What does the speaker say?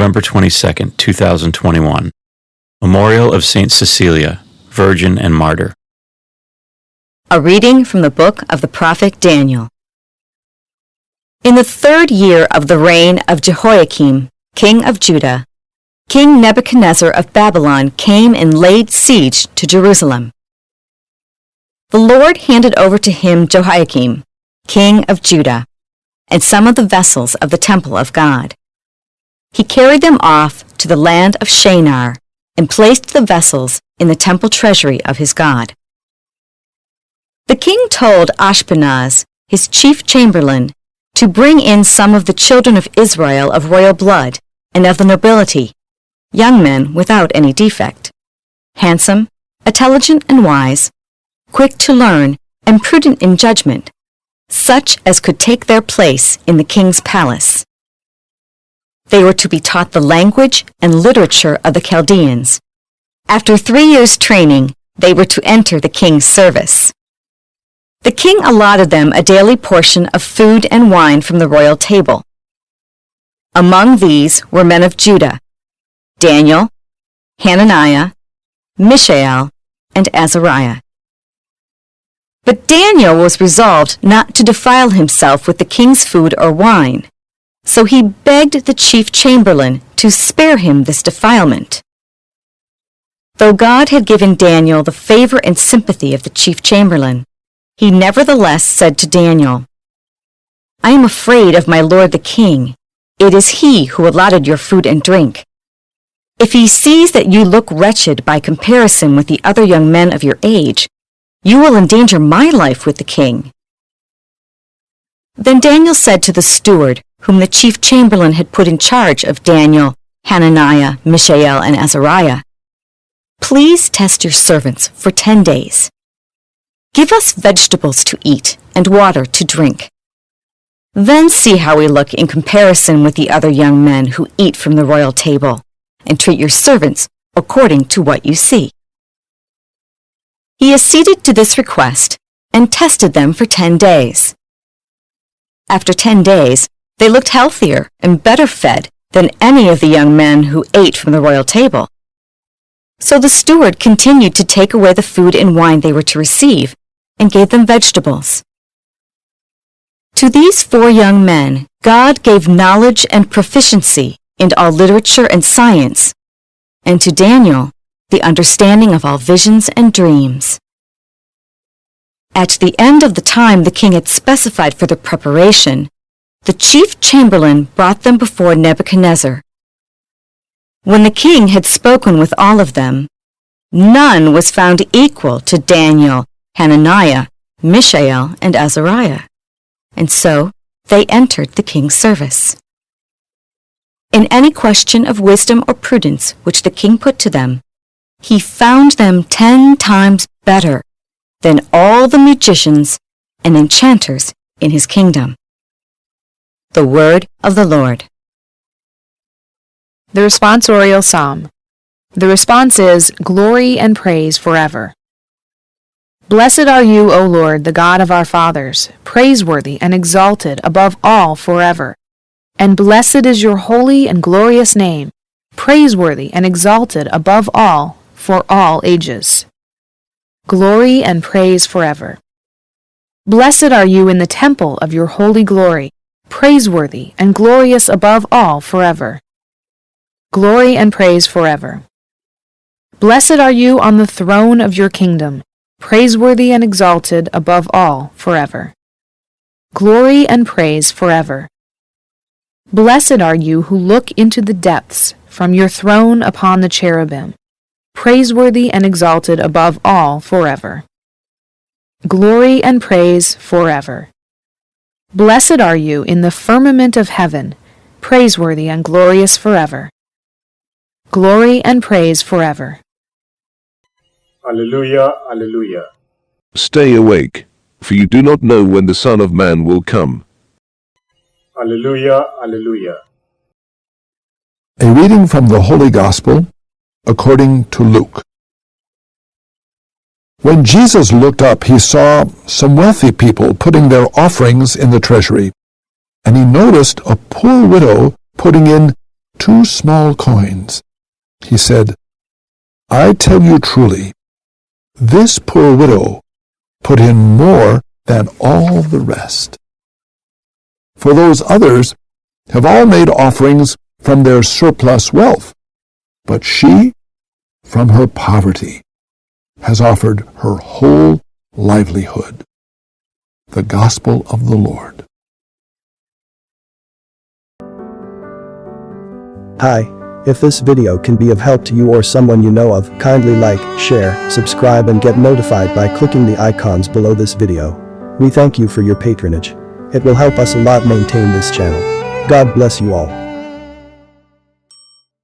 November 22, 2021. Memorial of Saint Cecilia, Virgin and Martyr. A reading from the book of the prophet Daniel. In the 3rd year of the reign of Jehoiakim, king of Judah, King Nebuchadnezzar of Babylon came and laid siege to Jerusalem. The Lord handed over to him Jehoiakim, king of Judah, and some of the vessels of the temple of God. He carried them off to the land of Shinar and placed the vessels in the temple treasury of his God. The king told Ashpenaz, his chief chamberlain, to bring in some of the children of Israel of royal blood and of the nobility, young men without any defect, handsome, intelligent and wise, quick to learn, and prudent in judgment, such as could take their place in the king's palace. They were to be taught the language and literature of the Chaldeans. After 3 years' training, they were to enter the king's service. The king allotted them a daily portion of food and wine from the royal table. Among these were men of Judah, Daniel, Hananiah, Mishael, and Azariah. But Daniel was resolved not to defile himself with the king's food or wine, so he begged the chief chamberlain to spare him this defilement. Though God had given Daniel the favor and sympathy of the chief chamberlain, he nevertheless said to Daniel, "I am afraid of my lord the king. It is he who allotted your food and drink. If he sees that you look wretched by comparison with the other young men of your age, you will endanger my life with the king." Then Daniel said to the steward, whom the chief chamberlain had put in charge of Daniel, Hananiah, Mishael, and Azariah, "Please test your servants for 10 days. Give us vegetables to eat and water to drink. Then see how we look in comparison with the other young men who eat from the royal table, and treat your servants according to what you see." He acceded to this request and tested them for 10 days. After 10 days, they looked healthier and better fed than any of the young men who ate from the royal table. So the steward continued to take away the food and wine they were to receive, and gave them vegetables. To these 4 young men, God gave knowledge and proficiency in all literature and science, and to Daniel, the understanding of all visions and dreams. At the end of the time the king had specified for the preparation, the chief chamberlain brought them before Nebuchadnezzar. When the king had spoken with all of them, none was found equal to Daniel, Hananiah, Mishael, and Azariah, and so they entered the king's service. In any question of wisdom or prudence which the king put to them, he found them 10 times better than all the magicians and enchanters in his kingdom. The word of the Lord. The responsorial psalm. The response is, "Glory and praise forever." Blessed are you, O Lord, the God of our fathers, praiseworthy and exalted above all forever. And blessed is your holy and glorious name, praiseworthy and exalted above all for all ages. Glory and praise forever. Blessed are you in the temple of your holy glory, praiseworthy and glorious above all forever. Glory and praise forever. Blessed are you on the throne of your kingdom, praiseworthy and exalted above all forever. Glory and praise forever. Blessed are you who look into the depths from your throne upon the cherubim, praiseworthy and exalted above all forever. Glory and praise forever. Blessed are you in the firmament of heaven, praiseworthy and glorious forever. Glory and praise forever. Alleluia, alleluia. Stay awake, for you do not know when the Son of Man will come. Alleluia, alleluia. A reading from the Holy Gospel according to Luke. When Jesus looked up, he saw some wealthy people putting their offerings in the treasury, and he noticed a poor widow putting in 2 small coins. He said, "I tell you truly, this poor widow put in more than all the rest. For those others have all made offerings from their surplus wealth, but she, from her poverty, has offered her whole livelihood." The Gospel of the Lord. Hi, if this video can be of help to you or someone you know of, kindly like, share, subscribe and get notified by clicking the icons below this video. We thank you for your patronage. It will help us a lot maintain this channel. God bless you all.